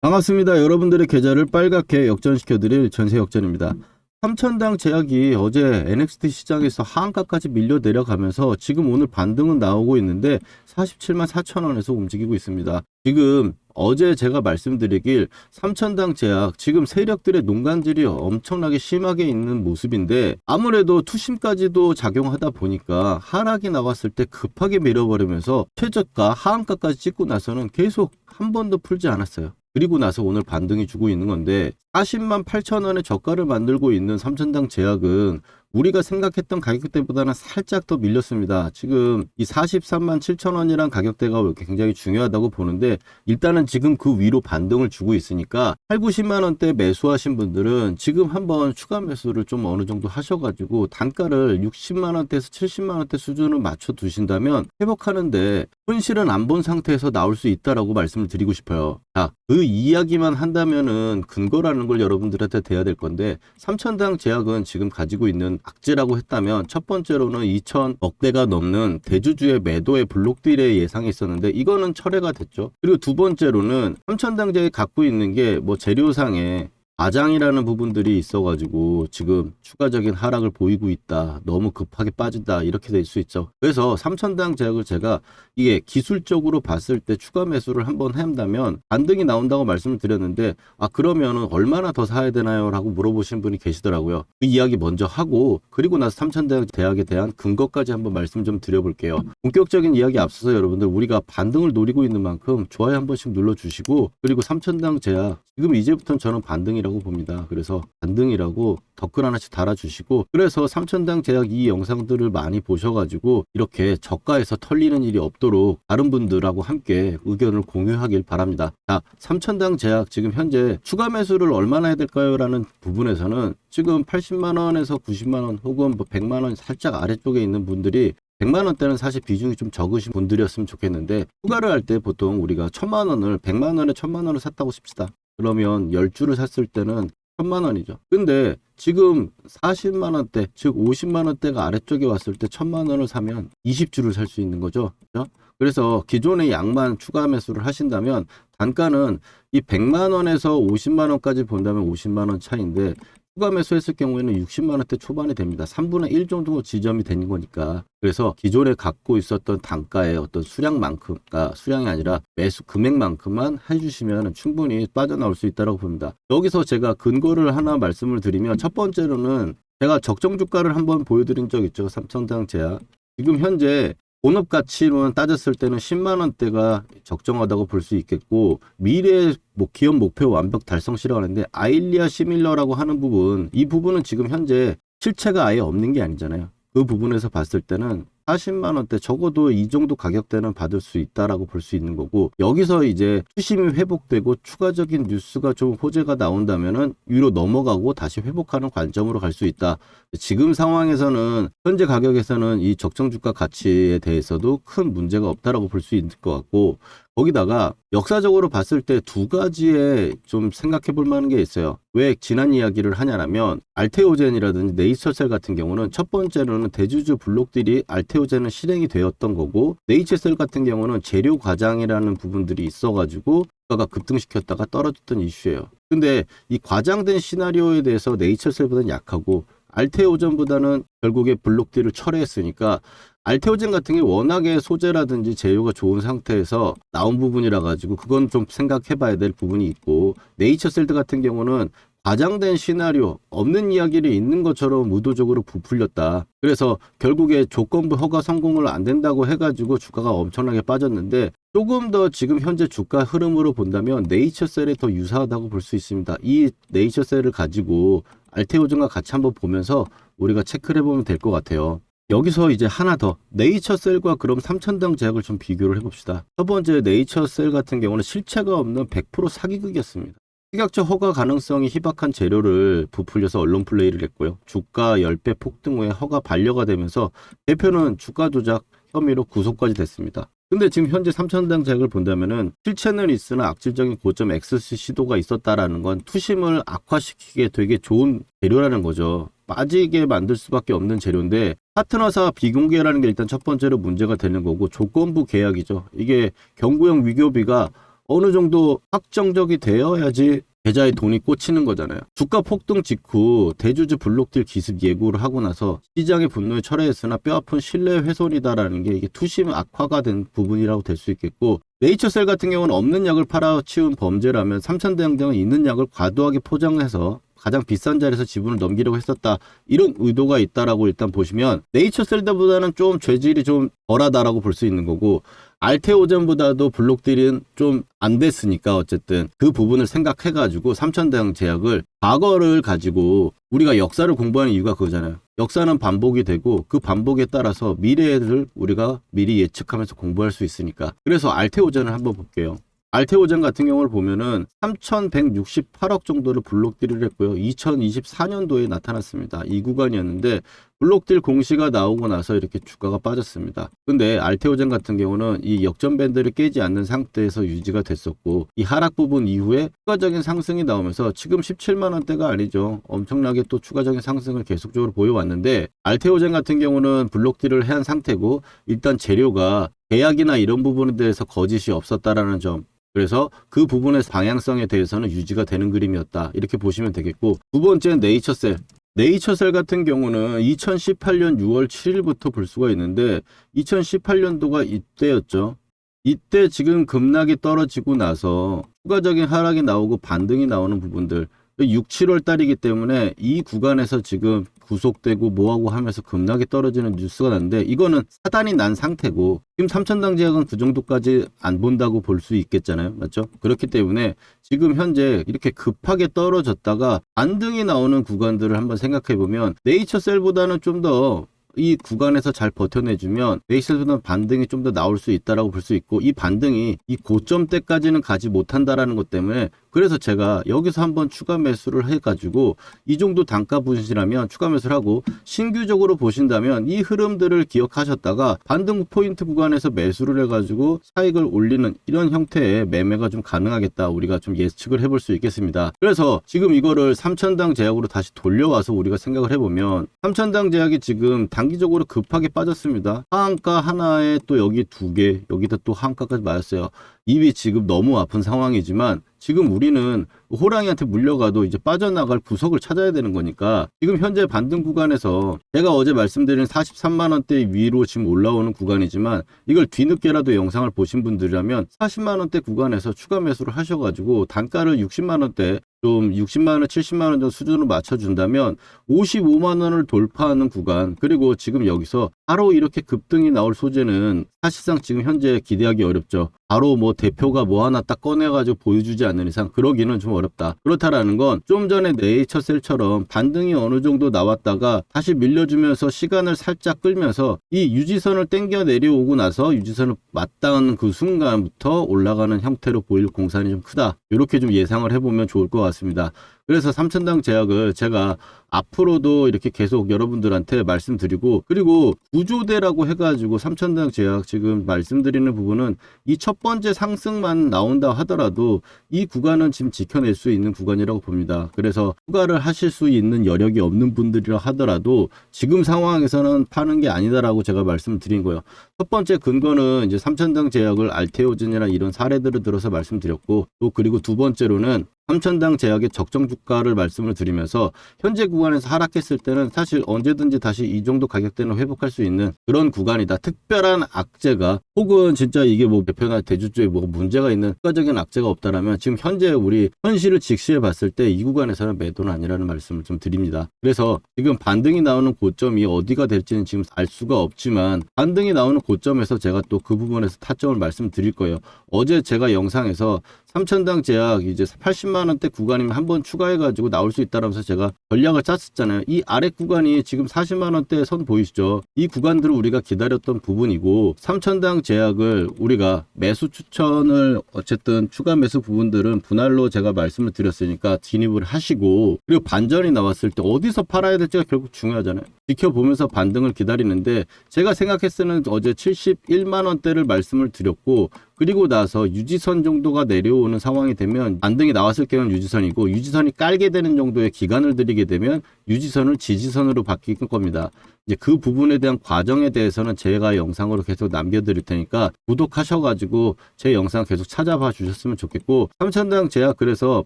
반갑습니다. 여러분들의 계좌를 빨갛게 역전시켜드릴 전세역전입니다. 삼천당 제약이 어제 NXT 시장에서 하한가까지 밀려 내려가면서 지금 오늘 반등은 나오고 있는데 47만 4천 원에서 움직이고 있습니다. 지금 어제 제가 말씀드리길 삼천당 제약 지금 세력들의 농간질이 엄청나게 심하게 있는 모습인데 아무래도 투심까지도 작용하다 보니까 하락이 나왔을 때 급하게 밀어버리면서 최저가 하한가까지 찍고 나서는 계속 한 번도 풀지 않았어요. 그리고 나서 오늘 반등이 주고 있는 건데 40만 8천 원의 저가를 만들고 있는 삼천당 제약은 우리가 생각했던 가격대보다는 살짝 더 밀렸습니다. 지금 이 43만 7천 원이란 가격대가 굉장히 중요하다고 보는데 일단은 지금 그 위로 반등을 주고 있으니까 8, 90만 원대 매수하신 분들은 지금 한번 추가 매수를 좀 어느 정도 하셔가지고 단가를 60만 원대에서 70만 원대 수준을 맞춰 두신다면 회복하는데 손실은 안 본 상태에서 나올 수 있다라고 말씀을 드리고 싶어요. 자, 그 이야기만 한다면은 근거라는 걸 여러분들한테 돼야 될 건데 삼천당 제약은 지금 가지고 있는 악재라고 했다면 첫 번째로는 2,000억대가 넘는 대주주의 매도의 블록딜의 예상이 있었는데 이거는 철회가 됐죠. 그리고 두 번째로는 삼천당 제약이 갖고 있는 게 뭐 재료상에 과장이라는 부분들이 있어가지고 지금 추가적인 하락을 보이고 있다. 너무 급하게 빠진다. 이렇게 될 수 있죠. 그래서 삼천당 제약을 제가 이게 기술적으로 봤을 때 추가 매수를 한번 한다면 반등이 나온다고 말씀을 드렸는데 그러면은 얼마나 더 사야 되나요? 라고 물어보신 분이 계시더라고요. 그 이야기 먼저 하고 그리고 나서 삼천당 제약에 대한 근거까지 한번 말씀 좀 드려볼게요. 본격적인 이야기 앞서서 여러분들 우리가 반등을 노리고 있는 만큼 좋아요 한 번씩 눌러주시고 그리고 삼천당 제약 지금 이제부터는 저는 반등이라고 봅니다. 그래서 반등이라고 댓글 하나씩 달아주시고 그래서 삼천당 제약 이 영상들을 많이 보셔가지고 이렇게 저가에서 털리는 일이 없도록 다른 분들하고 함께 의견을 공유하길 바랍니다. 자, 삼천당 제약 지금 현재 추가 매수를 얼마나 해야 될까요? 라는 부분에서는 지금 80만 원에서 90만 원 혹은 뭐 100만 원 살짝 아래쪽에 있는 분들이 100만 원대는 사실 비중이 좀 적으신 분들이었으면 좋겠는데 추가를 할 때 보통 우리가 1000만 원을 100만 원에 1000만 원을 샀다고 칩시다. 그러면 10주를 샀을 때는 1000만 원이죠. 근데 지금 40만 원대, 즉 50만 원대가 아래쪽에 왔을 때 1000만 원을 사면 20주를 살 수 있는 거죠. 그렇죠? 그래서 기존의 양만 추가 매수를 하신다면 단가는 이 100만 원에서 50만 원까지 본다면 50만 원 차이인데 추가 매수했을 경우에는 60만 원대 초반이 됩니다. 3분의 1 정도 지점이 되는 거니까. 그래서 기존에 갖고 있었던 단가의 어떤 수량만큼, 수량이 아니라 매수 금액만큼만 해주시면 충분히 빠져나올 수 있다고 봅니다. 여기서 제가 근거를 하나 말씀을 드리면 첫 번째로는 제가 적정 주가를 한번 보여드린 적 있죠. 삼천당 제약. 지금 현재 본업 가치로는 따졌을 때는 10만 원대가 적정하다고 볼 수 있겠고 미래 기업 목표 완벽 달성시라고 하는데 아일리아 시밀러라고 하는 부분 이 부분은 지금 현재 실체가 아예 없는 게 아니잖아요. 그 부분에서 봤을 때는 40만 원대 적어도 이 정도 가격대는 받을 수 있다라고 볼 수 있는 거고 여기서 이제 수심이 회복되고 추가적인 뉴스가 좀 호재가 나온다면은 위로 넘어가고 다시 회복하는 관점으로 갈 수 있다. 지금 상황에서는 현재 가격에서는 이 적정 주가 가치에 대해서도 큰 문제가 없다라고 볼 수 있을 것 같고 거기다가 역사적으로 봤을 때 두 가지에 좀 생각해 볼 만한 게 있어요. 왜 지난 이야기를 하냐면 알테오젠이라든지 네이처셀 같은 경우는 첫 번째로는 대주주 블록들이 알테오젠은 실행이 되었던 거고 네이처셀 같은 경우는 재료 과장이라는 부분들이 있어가지고 주가가 급등시켰다가 떨어졌던 이슈예요. 근데 이 과장된 시나리오에 대해서 네이처셀보다는 약하고 알테오젠보다는 결국에 블록들을 철회했으니까 알테오젠 같은 게 워낙에 소재라든지 재료가 좋은 상태에서 나온 부분이라 가지고 그건 좀 생각해 봐야 될 부분이 있고 네이처셀드 같은 경우는 과장된 시나리오 없는 이야기를 있는 것처럼 의도적으로 부풀렸다. 그래서 결국에 조건부 허가 성공을 안 된다고 해가지고 주가가 엄청나게 빠졌는데 조금 더 지금 현재 주가 흐름으로 본다면 네이처셀에 더 유사하다고 볼 수 있습니다. 이 네이처셀을 가지고 알테오젠과 같이 한번 보면서 우리가 체크를 해보면 될 것 같아요. 여기서 이제 하나 더 네이처셀과 그럼 삼천당 제약을 좀 비교를 해봅시다. 첫 번째 네이처셀 같은 경우는 실체가 없는 100% 사기극이었습니다. 식약처 허가 가능성이 희박한 재료를 부풀려서 언론 플레이를 했고요. 주가 10배 폭등 후에 허가 반려가 되면서 대표는 주가 조작 혐의로 구속까지 됐습니다. 근데 지금 현재 삼천당 제약을 본다면은 실체는 있으나 악질적인 고점 XC 시도가 있었다라는 건 투심을 악화시키게 되게 좋은 재료라는 거죠. 빠지게 만들 수밖에 없는 재료인데 파트너사 비공개라는 게 일단 첫 번째로 문제가 되는 거고 조건부 계약이죠. 이게 경구형 위교비가 어느 정도 확정적이 되어야지 계좌에 돈이 꽂히는 거잖아요. 주가 폭등 직후 대주주 블록딜 기습 예고를 하고 나서 시장의 분노에 철회했으나 뼈아픈 신뢰 훼손이다라는 게 이게 투심 악화가 된 부분이라고 될 수 있겠고, 네이처셀 같은 경우는 없는 약을 팔아치운 범죄라면 삼천대장정은 있는 약을 과도하게 포장해서 가장 비싼 자리에서 지분을 넘기려고 했었다, 이런 의도가 있다라고 일단 보시면 네이처셀보다는 좀 죄질이 좀 덜하다라고 볼 수 있는 거고, 알테오젠보다도 블록딜은 좀 안 됐으니까 어쨌든 그 부분을 생각해가지고 삼천대장제약을 과거를 가지고 우리가 역사를 공부하는 이유가 그거잖아요. 역사는 반복이 되고 그 반복에 따라서 미래를 우리가 미리 예측하면서 공부할 수 있으니까. 그래서 알테오젠을 한번 볼게요. 알테오젠 같은 경우를 보면은 3,168억 정도를 블록딜을 했고요. 2024년도에 나타났습니다. 이 구간이었는데 블록딜 공시가 나오고 나서 이렇게 주가가 빠졌습니다. 근데 알테오젠 같은 경우는 이 역전 밴드를 깨지 않는 상태에서 유지가 됐었고, 이 하락 부분 이후에 추가적인 상승이 나오면서 지금 17만 원대가 아니죠. 엄청나게 또 추가적인 상승을 계속적으로 보여왔는데, 알테오젠 같은 경우는 블록딜을 한 상태고 일단 재료가 계약이나 이런 부분에 대해서 거짓이 없었다라는 점, 그래서 그 부분의 방향성에 대해서는 유지가 되는 그림이었다, 이렇게 보시면 되겠고, 두 번째는 네이처셀. 네이처셀 같은 경우는 2018년 6월 7일부터 볼 수가 있는데 2018년도가 이때였죠. 이때 지금 급락이 떨어지고 나서 추가적인 하락이 나오고 반등이 나오는 부분들, 6, 7월 달이기 때문에 이 구간에서 지금 구속되고 뭐하고 하면서 급락이 떨어지는 뉴스가 났는데, 이거는 사단이 난 상태고 지금 삼천당제약은 그 정도까지 안 본다고 볼 수 있겠잖아요. 맞죠? 그렇기 때문에 지금 현재 이렇게 급하게 떨어졌다가 반등이 나오는 구간들을 한번 생각해 보면 네이처셀보다는 좀 더 이 구간에서 잘 버텨내주면 네이처셀보다는 반등이 좀 더 나올 수 있다라고 볼 수 있고, 이 반등이 이 고점대까지는 가지 못한다라는 것 때문에, 그래서 제가 여기서 한번 추가 매수를 해가지고 이 정도 단가 분실하면 추가 매수를 하고, 신규적으로 보신다면 이 흐름들을 기억하셨다가 반등 포인트 구간에서 매수를 해가지고 차익을 올리는 이런 형태의 매매가 좀 가능하겠다, 우리가 좀 예측을 해볼 수 있겠습니다. 그래서 지금 이거를 삼천당 제약으로 다시 돌려와서 우리가 생각을 해보면, 삼천당 제약이 지금 단기적으로 급하게 빠졌습니다. 하한가 하나에 또 여기 두 개, 여기다 또 하한가까지 맞았어요. 입이 지금 너무 아픈 상황이지만 지금 우리는 호랑이한테 물려가도 이제 빠져나갈 구석을 찾아야 되는 거니까, 지금 현재 반등 구간에서 제가 어제 말씀드린 43만 원대 위로 지금 올라오는 구간이지만, 이걸 뒤늦게라도 영상을 보신 분들이라면 40만 원대 구간에서 추가 매수를 하셔가지고 단가를 60만 원대, 좀 60만 원, 70만 원 정도 수준으로 맞춰준다면 55만 원을 돌파하는 구간, 그리고 지금 여기서 바로 이렇게 급등이 나올 소재는 사실상 지금 현재 기대하기 어렵죠. 바로 뭐 대표가 뭐 하나 딱 꺼내가지고 보여주지 않는 이상 그러기는 좀 어렵다. 그렇다라는 건 좀 전에 네이처셀처럼 반등이 어느 정도 나왔다가 다시 밀려주면서 시간을 살짝 끌면서 이 유지선을 땡겨 내려오고 나서 유지선을 맞닿는 그 순간부터 올라가는 형태로 보일 공산이 좀 크다, 이렇게 좀 예상을 해보면 좋을 것 같습니다. 그래서 삼천당 제약을 제가 앞으로도 이렇게 계속 여러분들한테 말씀드리고, 그리고 구조대라고 해가지고 삼천당 제약 지금 말씀드리는 부분은 이 첫 번째 상승만 나온다 하더라도 이 구간은 지금 지켜낼 수 있는 구간이라고 봅니다. 그래서 추가를 하실 수 있는 여력이 없는 분들이라 하더라도 지금 상황에서는 파는 게 아니다라고 제가 말씀드린 거예요. 첫 번째 근거는 이제 삼천당 제약을 알테오젠이나 이런 사례들을 들어서 말씀드렸고, 또 그리고 두 번째로는 삼천당 제약의 적정 주가를 말씀을 드리면서 현재 구간에서 하락했을 때는 사실 언제든지 다시 이 정도 가격대는 회복할 수 있는 그런 구간이다. 특별한 악재가 혹은 진짜 이게 뭐 대표나 대주주에 뭐 문제가 있는 추가적인 악재가 없다라면 지금 현재 우리 현실을 직시해 봤을 때 이 구간에서는 매도는 아니라는 말씀을 좀 드립니다. 그래서 지금 반등이 나오는 고점이 어디가 될지는 지금 알 수가 없지만, 반등이 나오는 고점에서 제가 또 그 부분에서 타점을 말씀드릴 거예요. 어제 제가 영상에서 삼천당 제약 이제 80만 원대 구간이면 한번 추가해가지고 나올 수 있다라면서 제가 전략을 짰었잖아요. 이 아래 구간이 지금 40만 원대 선 보이시죠? 이 구간들을 우리가 기다렸던 부분이고, 삼천당 제약을 우리가 매수 추천을 어쨌든 추가 매수 부분들은 분할로 제가 말씀을 드렸으니까 진입을 하시고, 그리고 반전이 나왔을 때 어디서 팔아야 될지가 결국 중요하잖아요. 지켜보면서 반등을 기다리는데, 제가 생각했을 때는 어제 71만 원대를 말씀을 드렸고, 그리고 나서 유지선 정도가 내려오는 상황이 되면 반등이 나왔을 경우는 유지선이고, 유지선이 깔게 되는 정도의 기간을 들이게 되면 유지선을 지지선으로 바뀔 겁니다. 이제 그 부분에 대한 과정에 대해서는 제가 영상으로 계속 남겨드릴 테니까 구독하셔가지고 제 영상 계속 찾아봐 주셨으면 좋겠고, 3천당 제약 그래서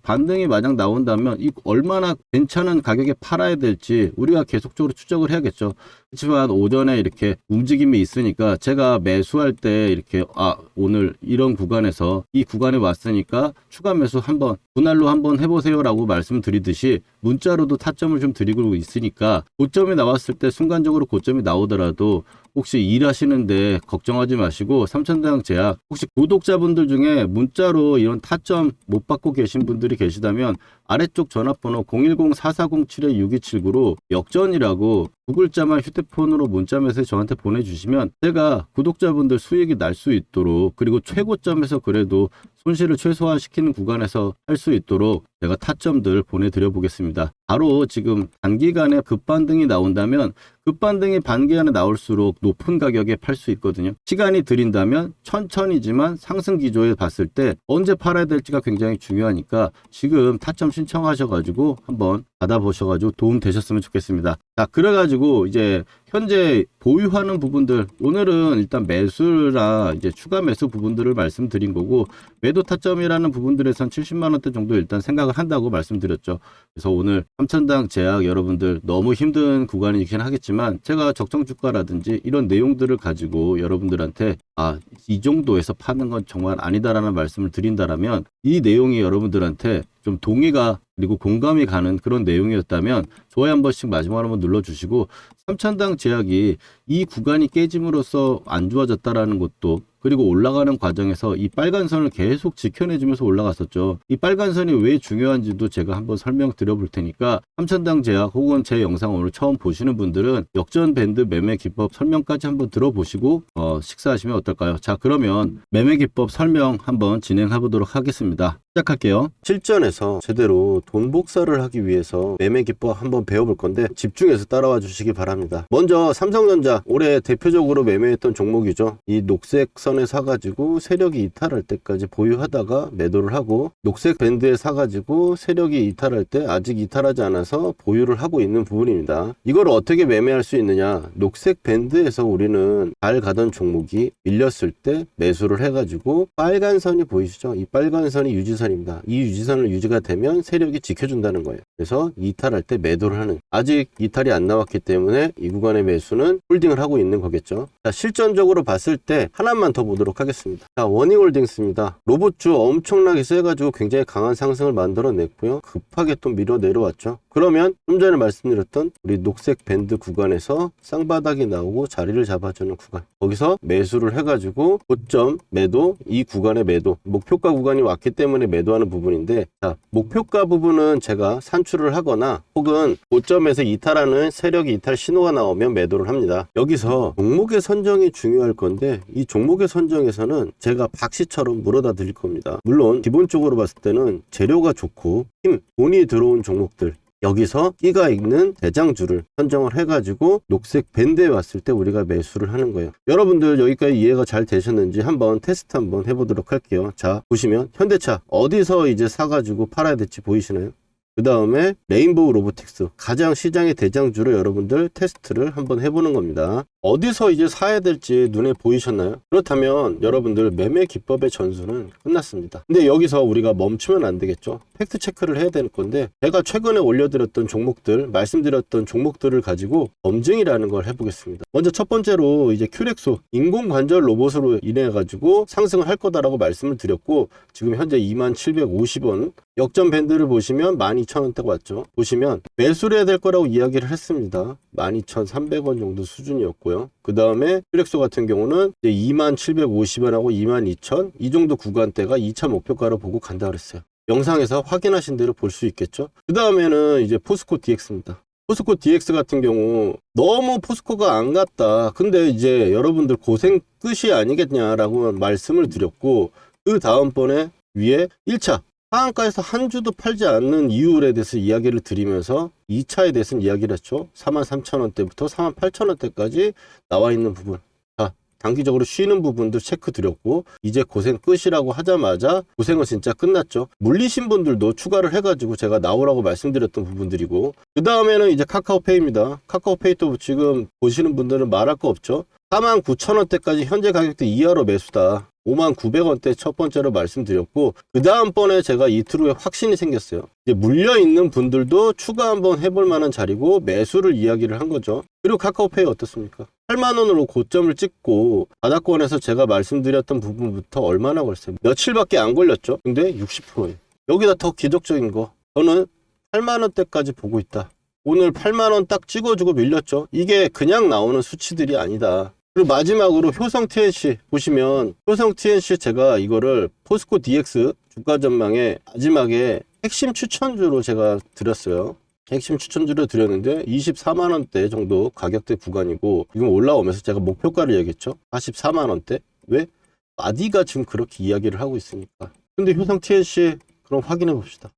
반등이 만약 나온다면 이 얼마나 괜찮은 가격에 팔아야 될지 우리가 계속적으로 추적을 해야겠죠. 그렇지만 오전에 이렇게 움직임이 있으니까 제가 매수할 때 이렇게 오늘 이런 구간에서 이 구간에 왔으니까 추가 매수 한번 분할로 한번 해보세요 라고 말씀드리듯이 문자로도 타점을 좀 드리고 있으니까 고점이 나왔을 때 순간적으로 고점이 나오더라도 혹시 일하시는데 걱정하지 마시고, 3천당 제약 혹시 구독자분들 중에 문자로 이런 타점 못 받고 계신 분들이 계시다면 아래쪽 전화번호 010-4407-6279로 역전이라고 두 글자만 휴대폰으로 문자 메시지 저한테 보내주시면 제가 구독자분들 수익이 날 수 있도록, 그리고 최고점에서 그래도 손실을 최소화시키는 구간에서 할 수 있도록 제가 타점들 보내드려 보겠습니다. 바로 지금 단기간에 급반등이 나온다면 급반등이 단기간에 나올수록 높은 가격에 팔 수 있거든요. 시간이 들인다면 천천히지만 상승 기조에 봤을 때 언제 팔아야 될지가 굉장히 중요하니까 지금 타점 신청하셔가지고 한번 받아보셔가지고 도움 되셨으면 좋겠습니다. 자, 그래가지고 이제 현재 보유하는 부분들, 오늘은 일단 매수나 이제 추가 매수 부분들을 말씀드린 거고, 매도 타점이라는 부분들에선 70만원대 정도 일단 생각을 한다고 말씀드렸죠. 그래서 오늘 3천당 제약 여러분들 너무 힘든 구간이긴 하겠지만 제가 적정 주가라든지 이런 내용들을 가지고 여러분들한테 이 정도에서 파는 건 정말 아니다라는 말씀을 드린다라면, 이 내용이 여러분들한테 좀 동의가 그리고 공감이 가는 그런 내용이었다면 좋아요 한 번씩 마지막으로 한번 눌러주시고, 3천당 제약이 이 구간이 깨짐으로써 안 좋아졌다라는 것도, 그리고 올라가는 과정에서 이 빨간 선을 계속 지켜내주면서 올라갔었죠. 이 빨간 선이 왜 중요한지도 제가 한번 설명드려 볼 테니까 3천당 제약 혹은 제 영상 오늘 처음 보시는 분들은 역전 밴드 매매 기법 설명까지 한번 들어보시고 식사하시면 어떨까요? 자, 그러면 매매 기법 설명 한번 진행해 보도록 하겠습니다. 시작할게요. 실전에서 제대로 돈 복사를 하기 위해서 매매 기법 한번 배워볼 건데 집중해서 따라와 주시기 바랍니다. 먼저 삼성전자 올해 대표적으로 매매했던 종목이죠. 이 녹색 선에 사가지고 세력이 이탈할 때까지 보유하다가 매도를 하고, 녹색 밴드에 사가지고 세력이 이탈할 때 아직 이탈하지 않아서 보유를 하고 있는 부분입니다. 이걸 어떻게 매매할 수 있느냐, 녹색 밴드에서 우리는 잘 가던 종목이 밀렸을 때 매수를 해가지고 빨간 선이 보이시죠? 이 빨간 선이 유지선입니다. 이 유지선을 유지가 되면 세력이 지켜준다는 거예요. 그래서 이탈할 때 매도를 하는, 아직 이탈이 안 나왔기 때문에 이 구간의 매수는 홀딩을 하고 있는 거겠죠. 자, 실전적으로 봤을 때 하나만 더 보도록 하겠습니다. 자, 원희홀딩스입니다. 로봇주 엄청나게 세가지고 굉장히 강한 상승을 만들어냈고요. 급하게 또 밀어 내려왔죠. 그러면 좀 전에 말씀드렸던 우리 녹색 밴드 구간에서 쌍바닥이 나오고 자리를 잡아주는 구간, 거기서 매수를 해가지고 고점 매도, 이 구간의 매도, 목표가 구간이 왔기 때문에 매도하는 부분인데, 자, 목표가 부분은 제가 산출을 하거나 혹은 고점에서 이탈하는 세력이 이탈 신호가 나오면 매도를 합니다. 여기서 종목의 선정이 중요할 건데, 이 종목의 선정에서는 제가 박씨처럼 물어다 드릴 겁니다. 물론 기본적으로 봤을 때는 재료가 좋고 돈이 들어온 종목들, 여기서 끼가 있는 대장주를 선정을 해가지고 녹색 밴드에 왔을 때 우리가 매수를 하는 거예요. 여러분들 여기까지 이해가 잘 되셨는지 한번 테스트 한번 해보도록 할게요. 자, 보시면 현대차 어디서 이제 사가지고 팔아야 될지 보이시나요? 그 다음에 레인보우 로보틱스, 가장 시장의 대장주로 여러분들 테스트를 한번 해보는 겁니다. 어디서 이제 사야 될지 눈에 보이셨나요? 그렇다면 여러분들 매매 기법의 전수는 끝났습니다. 근데 여기서 우리가 멈추면 안 되겠죠. 팩트 체크를 해야 될 건데, 제가 최근에 올려드렸던 종목들, 말씀드렸던 종목들을 가지고 검증이라는 걸 해보겠습니다. 먼저 첫 번째로 이제 큐렉소, 인공관절 로봇으로 인해 가지고 상승을 할 거다라고 말씀을 드렸고, 지금 현재 2750원, 역전 밴드를 보시면 12,000원대가 왔죠. 보시면 매수를 해야 될 거라고 이야기를 했습니다. 12,300원 정도 수준이었고요. 그 다음에 퓨렉소 같은 경우는 이제 2750원하고 22,000, 이 정도 구간대가 2차 목표가로 보고 간다 그랬어요. 영상에서 확인하신 대로 볼 수 있겠죠. 그 다음에는 이제 포스코 DX입니다. 포스코 DX 같은 경우 너무 포스코가 안 갔다, 근데 이제 여러분들 고생 끝이 아니겠냐라고 말씀을 드렸고, 그 다음번에 위에 1차 하한가에서 한 주도 팔지 않는 이유에 대해서 이야기를 드리면서 2차에 대해서는 이야기를 했죠. 43,000원대부터 48,000원대까지 나와 있는 부분. 자, 단기적으로 쉬는 부분도 체크 드렸고 이제 고생 끝이라고 하자마자 고생은 진짜 끝났죠. 물리신 분들도 추가를 해가지고 제가 나오라고 말씀드렸던 부분들이고 그 다음에는 이제 카카오페이입니다. 카카오페이도 지금 보시는 분들은 말할 거 없죠. 49,000원대까지 현재 가격대 이하로 매수다. 59,000원대 첫 번째로 말씀드렸고 그 다음번에 제가 이틀 후에 확신이 생겼어요. 이제 물려있는 분들도 추가 한번 해볼 만한 자리고 매수를 이야기를 한 거죠. 그리고 카카오페이 어떻습니까? 8만원으로 고점을 찍고 바닥권에서 제가 말씀드렸던 부분부터 얼마나 걸렸어요? 며칠밖에 안 걸렸죠. 근데 60%예요. 여기다 더 기적적인 거 저는 8만원대까지 보고 있다. 오늘 8만원 딱 찍어주고 밀렸죠. 이게 그냥 나오는 수치들이 아니다. 그리고 마지막으로 효성 TNC 보시면 효성 TNC 제가 이거를 포스코 DX 주가 전망에 마지막에 핵심 추천주로 제가 드렸어요. 핵심 추천주로 드렸는데 24만원대 정도 가격대 구간이고 지금 올라오면서 제가 목표가를 얘기했죠. 44만원대. 왜? 마디가 지금 그렇게 이야기를 하고 있으니까. 근데 효성 TNC 그럼 확인해 봅시다.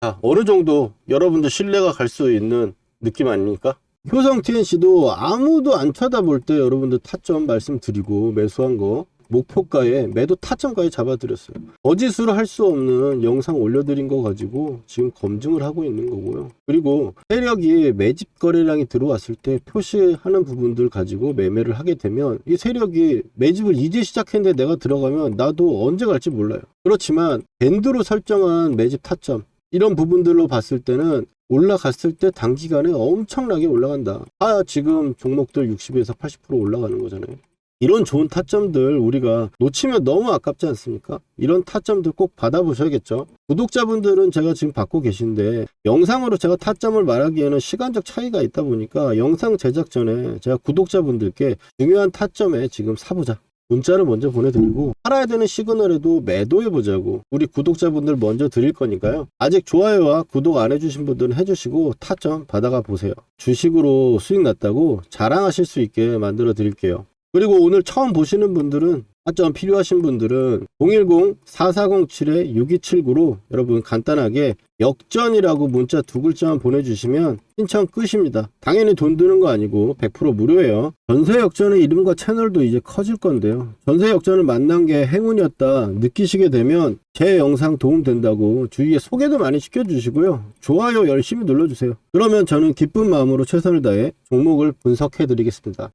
자, 어느 정도 여러분들 신뢰가 갈 수 있는 느낌 아닙니까? 효성 TNC도 아무도 안 쳐다볼 때 여러분들 타점 말씀드리고 매수한 거 목표가에 매도 타점가에 잡아드렸어요. 거짓으로 할 수 없는 영상 올려드린 거 가지고 지금 검증을 하고 있는 거고요. 그리고 세력이 매집 거래량이 들어왔을 때 표시하는 부분들 가지고 매매를 하게 되면 이 세력이 매집을 이제 시작했는데 내가 들어가면 나도 언제 갈지 몰라요. 그렇지만 밴드로 설정한 매집 타점 이런 부분들로 봤을 때는 올라갔을 때 단기간에 엄청나게 올라간다. 지금 종목들 60에서 80% 올라가는 거잖아요. 이런 좋은 타점들 우리가 놓치면 너무 아깝지 않습니까? 이런 타점들 꼭 받아보셔야겠죠. 구독자분들은 제가 지금 받고 계신데 영상으로 제가 타점을 말하기에는 시간적 차이가 있다 보니까 영상 제작 전에 제가 구독자분들께 중요한 타점에 지금 사보자. 문자를 먼저 보내드리고 팔아야 되는 시그널에도 매도해보자고 우리 구독자분들 먼저 드릴 거니까요. 아직 좋아요와 구독 안 해주신 분들은 해주시고 타점 받아가 보세요. 주식으로 수익 났다고 자랑하실 수 있게 만들어 드릴게요. 그리고 오늘 처음 보시는 분들은 타점 필요하신 분들은 010-4407-6279로 여러분 간단하게 역전이라고 문자 2글자만 보내주시면 신청 끝입니다. 당연히 돈 드는 거 아니고 100% 무료예요. 전세 역전의 이름과 채널도 이제 커질 건데요. 전세 역전을 만난 게 행운이었다 느끼시게 되면 제 영상 도움된다고 주위에 소개도 많이 시켜주시고요. 좋아요 열심히 눌러주세요. 그러면 저는 기쁜 마음으로 최선을 다해 종목을 분석해 드리겠습니다.